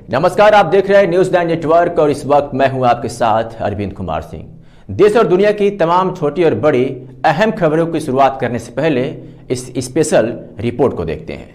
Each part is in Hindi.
नमस्कार, आप देख रहे हैं न्यूज़ 9 नेटवर्क और इस वक्त मैं हूं आपके साथ अरविंद कुमार सिंह। देश और दुनिया की तमाम छोटी और बड़ी अहम खबरों की शुरुआत करने से पहले इस स्पेशल रिपोर्ट को देखते हैं।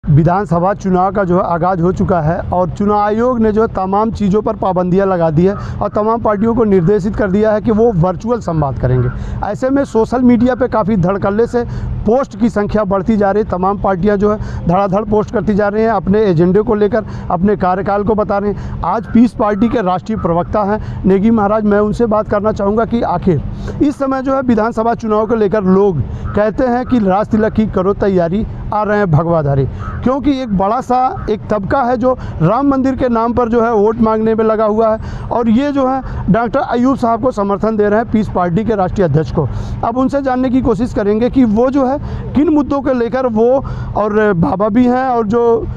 विधानसभा चुनाव का जो है आगाज़ हो चुका है और चुनाव आयोग ने जो है तमाम चीज़ों पर पाबंदियां लगा दी है और तमाम पार्टियों को निर्देशित कर दिया है कि वो वर्चुअल संवाद करेंगे। ऐसे में सोशल मीडिया पे काफ़ी धड़कल्ले से पोस्ट की संख्या बढ़ती जा रही है। तमाम पार्टियां जो है धड़ाधड़ पोस्ट करती जा रही हैं, अपने एजेंडे को लेकर, अपने कार्यकाल को बता रहे हैं। आज पीस पार्टी के राष्ट्रीय प्रवक्ता हैं नेगी महाराज, मैं उनसे बात करना चाहूँगा कि आखिर इस समय जो है विधानसभा चुनाव को लेकर लोग कहते हैं कि राज तिलक की करो तैयारी, आ रहे हैं भगवाधारी, क्योंकि एक बड़ा सा एक तबका है जो राम मंदिर के नाम पर जो है वोट मांगने में लगा हुआ है और ये जो है डॉक्टर अयूब साहब को समर्थन दे रहे हैं, पीस पार्टी के राष्ट्रीय अध्यक्ष को। अब उनसे जानने की कोशिश करेंगे कि वो जो है किन मुद्दों को लेकर वो, और बाबा भी हैं और जो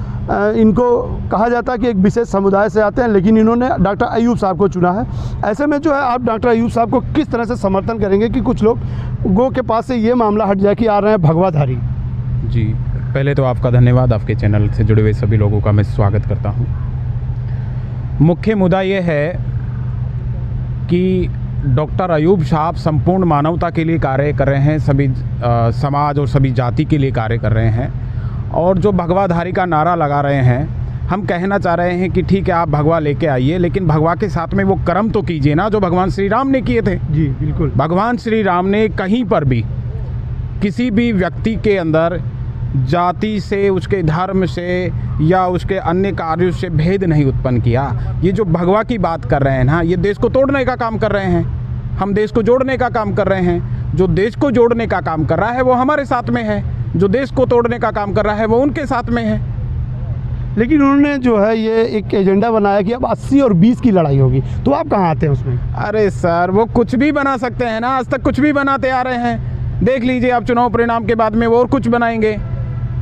इनको कहा जाता है कि एक विशेष समुदाय से आते हैं, लेकिन इन्होंने डॉक्टर अयूब साहब को चुना है। ऐसे में जो है आप डॉक्टर अयूब साहब को किस तरह से समर्थन करेंगे कि कुछ लोगों के पास से ये मामला हट जाए कि आ रहे हैं भगवाधारी? जी, पहले तो आपका धन्यवाद, आपके चैनल से जुड़े हुए सभी लोगों का मैं स्वागत करता हूं। मुख्य मुद्दा ये है कि डॉक्टर अयूब साहब संपूर्ण मानवता के लिए कार्य कर रहे हैं, सभी समाज और सभी जाति के लिए कार्य कर रहे हैं और जो भगवाधारी का नारा लगा रहे हैं, हम कहना चाह रहे हैं कि ठीक है आप भगवा लेके आइए, लेकिन भगवा के साथ में वो कर्म तो कीजिए ना जो भगवान श्री राम ने किए थे। जी बिल्कुल। भगवान श्री राम ने कहीं पर भी किसी भी व्यक्ति के अंदर जाति से, उसके धर्म से या उसके अन्य कार्यों से भेद नहीं उत्पन्न किया। ये जो भगवा की बात कर रहे हैं ना, ये देश को तोड़ने का काम कर रहे हैं। हम देश को जोड़ने का काम कर रहे हैं। जो देश को जोड़ने का काम कर रहा है वो हमारे साथ में है, जो देश को तोड़ने का काम कर रहा है वो उनके साथ में है। लेकिन उन्होंने जो है ये एक एजेंडा बनाया कि अब 80 और 20 की लड़ाई होगी, तो आप कहाँ आते हैं उसमें? अरे सर, वो कुछ भी बना सकते हैं ना, आज तक कुछ भी बनाते आ रहे हैं। देख लीजिए आप चुनाव परिणाम के बाद में वो और कुछ बनाएंगे।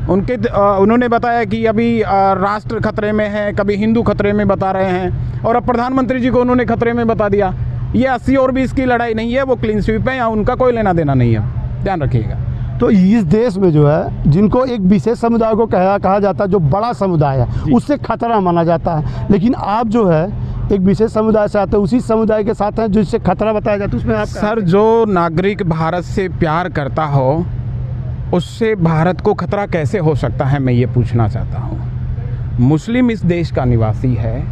उन्होंने बताया कि अभी राष्ट्र खतरे में है, कभी हिंदू खतरे में बता रहे हैं और अब प्रधानमंत्री जी को उन्होंने खतरे में बता दिया। ये 80 और 20 की लड़ाई नहीं है, वो क्लीन स्वीप है, या उनका कोई लेना देना नहीं है, ध्यान रखिएगा। तो इस देश में जो है जिनको एक विशेष समुदाय को कहा जाता है, जो बड़ा समुदाय है, उससे खतरा माना जाता है, लेकिन आप जो है एक विशेष समुदाय से आते हैं, उसी समुदाय के साथ हैं जिससे खतरा बताया जाता है, उसमें आप सर, जो नागरिक भारत से प्यार करता हो उससे भारत को खतरा कैसे हो सकता है, मैं ये पूछना चाहता हूँ। मुस्लिम इस देश का निवासी है,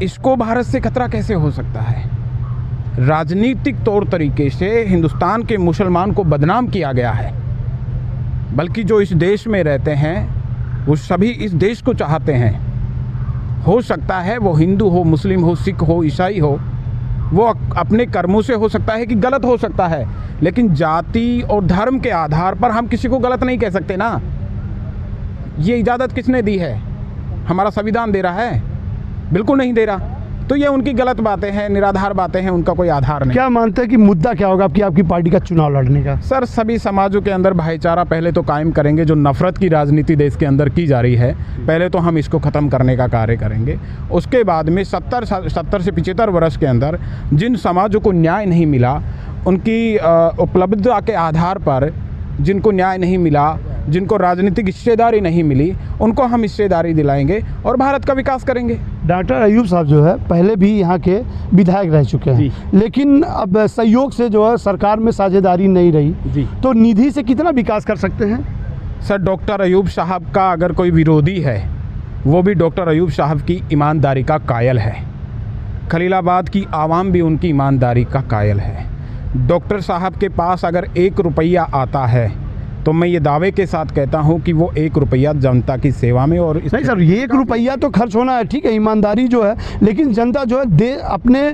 इसको भारत से खतरा कैसे हो सकता है? राजनीतिक तौर तरीके से हिंदुस्तान के मुसलमान को बदनाम किया गया है, बल्कि जो इस देश में रहते हैं वो सभी इस देश को चाहते हैं। हो सकता है वो हिंदू हो, मुस्लिम हो, सिख हो, ईसाई हो, वो अपने कर्मों से हो सकता है कि गलत हो सकता है, लेकिन जाति और धर्म के आधार पर हम किसी को गलत नहीं कह सकते ना। ये इजाज़त किसने दी है? हमारा संविधान दे रहा है? बिल्कुल नहीं दे रहा। तो ये उनकी गलत बातें हैं, निराधार बातें हैं, उनका कोई आधार नहीं। क्या मानते हैं कि मुद्दा क्या होगा आपकी पार्टी का चुनाव लड़ने का? सर, सभी समाजों के अंदर भाईचारा पहले तो कायम करेंगे। जो नफरत की राजनीति देश के अंदर की जा रही है, पहले तो हम इसको ख़त्म करने का कार्य करेंगे। उसके बाद में 70 से 75 वर्ष के अंदर जिन समाजों को न्याय नहीं मिला, उनकी उपलब्धता के आधार पर जिनको न्याय नहीं मिला, जिनको राजनीतिक हिस्सेदारी नहीं मिली, उनको हम हिस्सेदारी दिलाएंगे और भारत का विकास करेंगे। डॉक्टर अयूब साहब जो है पहले भी यहाँ के विधायक रह चुके हैं, लेकिन अब सहयोग से जो है सरकार में साझेदारी नहीं रही, तो निधि से कितना विकास कर सकते हैं? सर, डॉक्टर अयूब साहब का अगर कोई विरोधी है, वो भी डॉक्टर अयूब साहब की ईमानदारी का कायल है। खलीलाबाद की आवाम भी उनकी ईमानदारी का कायल है। डॉक्टर साहब के पास अगर 1 रुपया आता है तो मैं ये दावे के साथ कहता हूँ कि वो 1 रुपया जनता की सेवा में, और नहीं सर, ये 1 रुपया तो खर्च होना है, ठीक है, ईमानदारी जो है, लेकिन जनता जो है अपने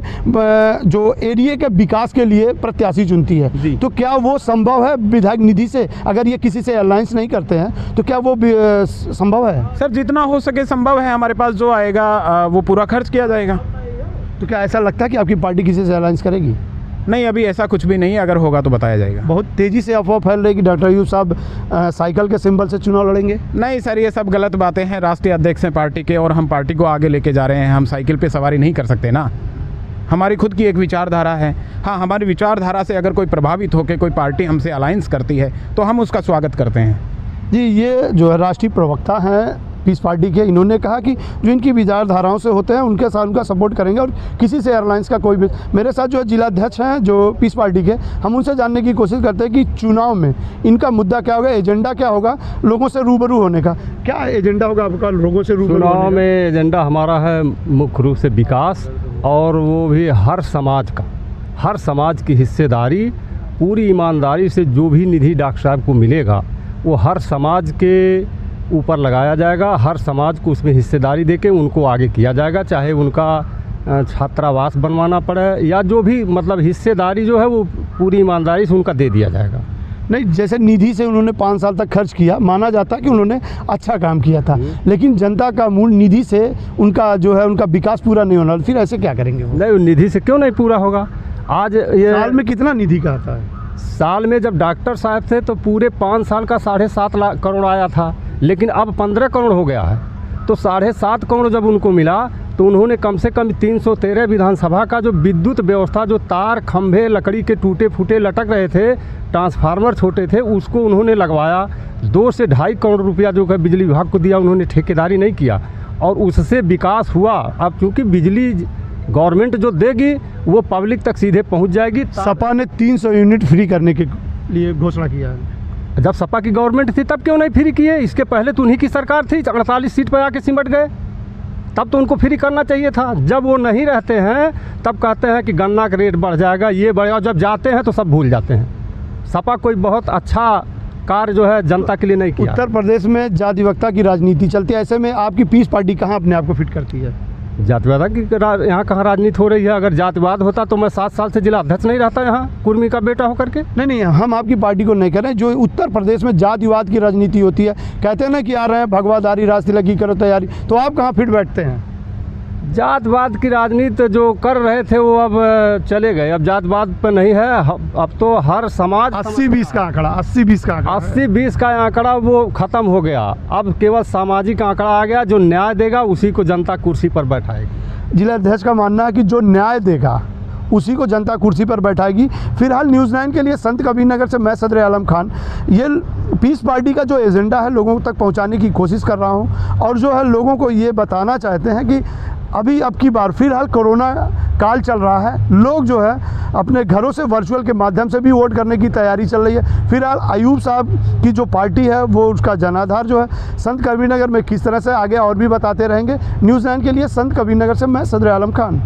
जो एरिया के विकास के लिए प्रत्याशी चुनती है, तो क्या वो संभव है विधायक निधि से? अगर ये किसी से अलायंस नहीं करते हैं तो क्या वो संभव है? सर, जितना हो सके संभव है। हमारे पास जो आएगा वो पूरा खर्च किया जाएगा। तो क्या ऐसा लगता है कि आपकी पार्टी किसी से अलायंस करेगी? नहीं, अभी ऐसा कुछ भी नहीं है, अगर होगा तो बताया जाएगा। बहुत तेज़ी से अफवाह फैल रही है कि डॉक्टर अयूब साहब साइकिल के सिंबल से चुनाव लड़ेंगे। नहीं सर, ये सब गलत बातें हैं। राष्ट्रीय अध्यक्ष हैं पार्टी के और हम पार्टी को आगे लेके जा रहे हैं। हम साइकिल पे सवारी नहीं कर सकते ना, हमारी खुद की एक विचारधारा है। हाँ, हमारी विचारधारा से अगर कोई प्रभावित होकर कोई पार्टी हमसे अलायंस करती है तो हम उसका स्वागत करते हैं। जी, ये जो है राष्ट्रीय प्रवक्ता हैं पीस पार्टी के, इन्होंने कहा कि जो इनकी विचारधाराओं से होते हैं उनके साथ उनका सपोर्ट करेंगे और किसी से एयरलाइंस का कोई भी। मेरे साथ जो जिलाध्यक्ष हैं जो पीस पार्टी के, हम उनसे जानने की कोशिश करते हैं कि चुनाव में इनका मुद्दा क्या होगा, एजेंडा क्या होगा लोगों से रूबरू होने का, क्या एजेंडा होगा आपका लोगों से रूबरू होने का? चुनाव में एजेंडा हमारा है मुख्य रूप से विकास, और वो भी हर समाज का, हर समाज की हिस्सेदारी, पूरी ईमानदारी से जो भी निधि डॉक्टर साहब को मिलेगा वो हर समाज के ऊपर लगाया जाएगा, हर समाज को उसमें हिस्सेदारी देके उनको आगे किया जाएगा, चाहे उनका छात्रावास बनवाना पड़े या जो भी मतलब हिस्सेदारी जो है वो पूरी ईमानदारी से उनका दे दिया जाएगा। नहीं, जैसे निधि से उन्होंने 5 साल तक खर्च किया, माना जाता है कि उन्होंने अच्छा काम किया था, लेकिन जनता का मूल निधि से उनका जो है उनका विकास पूरा नहीं होना, फिर ऐसे क्या करेंगे वो? नहीं, निधि से क्यों नहीं पूरा होगा? आज ये साल में कितना निधि का आता है? साल में जब डॉक्टर साहब थे तो पूरे 5 साल का 7.5 करोड़ आया था, लेकिन अब 15 करोड़ हो गया है। तो 7.5 करोड़ जब उनको मिला तो उन्होंने कम से कम 313 विधानसभा का जो विद्युत व्यवस्था, जो तार खंभे लकड़ी के टूटे फूटे लटक रहे थे, ट्रांसफार्मर छोटे थे, उसको उन्होंने लगवाया। 2 से 2.5 करोड़ रुपया जो है बिजली विभाग को दिया, उन्होंने ठेकेदारी नहीं किया और उससे विकास हुआ। अब क्योंकि बिजली गवर्नमेंट जो देगी वो पब्लिक तक सीधे पहुंच जाएगी। सपा ने 300 यूनिट फ्री करने के लिए घोषणा किया है। जब सपा की गवर्नमेंट थी तब क्यों नहीं फ्री किए? इसके पहले तो उन्हीं की सरकार थी, 48 सीट पर आके सिमट गए, तब तो उनको फ्री करना चाहिए था। जब वो नहीं रहते हैं तब कहते हैं कि गन्ना का रेट बढ़ जाएगा, ये बढ़ेगा, जब जाते हैं तो सब भूल जाते हैं। सपा कोई बहुत अच्छा कार्य जो है जनता के लिए नहीं किया। उत्तर प्रदेश में जातिवक्ता की राजनीति चलती है, ऐसे में आपकी पीस पार्टी कहाँ अपने आप को फिट करती है? जातिवाद की यहाँ कहाँ राजनीति हो रही है? अगर जातिवाद होता तो मैं 7 साल से जिला अध्यक्ष नहीं रहता यहाँ, कुर्मी का बेटा होकर के। नहीं, हम आपकी पार्टी को नहीं कह रहे हैं। जो उत्तर प्रदेश में जातिवाद की राजनीति होती है, कहते हैं ना कि आ रहे हैं भगवादारी रास्ते लगी, करो तैयारी, तो आप कहाँ फिट बैठते हैं? जातवाद की राजनीति जो कर रहे थे वो अब चले गए, अब जातवाद पर नहीं है। अब तो हर समाज 80-20 का आंकड़ा, 80-20 का आंकड़ा, 80-20 का आंकड़ा वो ख़त्म हो गया। अब केवल सामाजिक आंकड़ा आ गया, जो न्याय देगा उसी को जनता कुर्सी पर बैठाएगी। जिलाध्यक्ष का मानना है कि जो न्याय देगा उसी को जनता कुर्सी पर बैठाएगी। फिलहाल न्यूज़ 9 के लिए संत कबीरनगर से मैं सदर आलम खान, ये पीस पार्टी का जो एजेंडा है लोगों तक पहुंचाने की कोशिश कर रहा हूं, और जो है लोगों को ये बताना चाहते हैं कि अब की बार फिलहाल कोरोना काल चल रहा है, लोग जो है अपने घरों से वर्चुअल के माध्यम से भी वोट करने की तैयारी चल रही है। फिलहाल अयूब साहब की जो पार्टी है वो उसका जनाधार जो है संत कबीरनगर में किस तरह से आगे और भी बताते रहेंगे। न्यूज़ 9 के लिए संत कबीरनगर से मैं सदर आलम खान।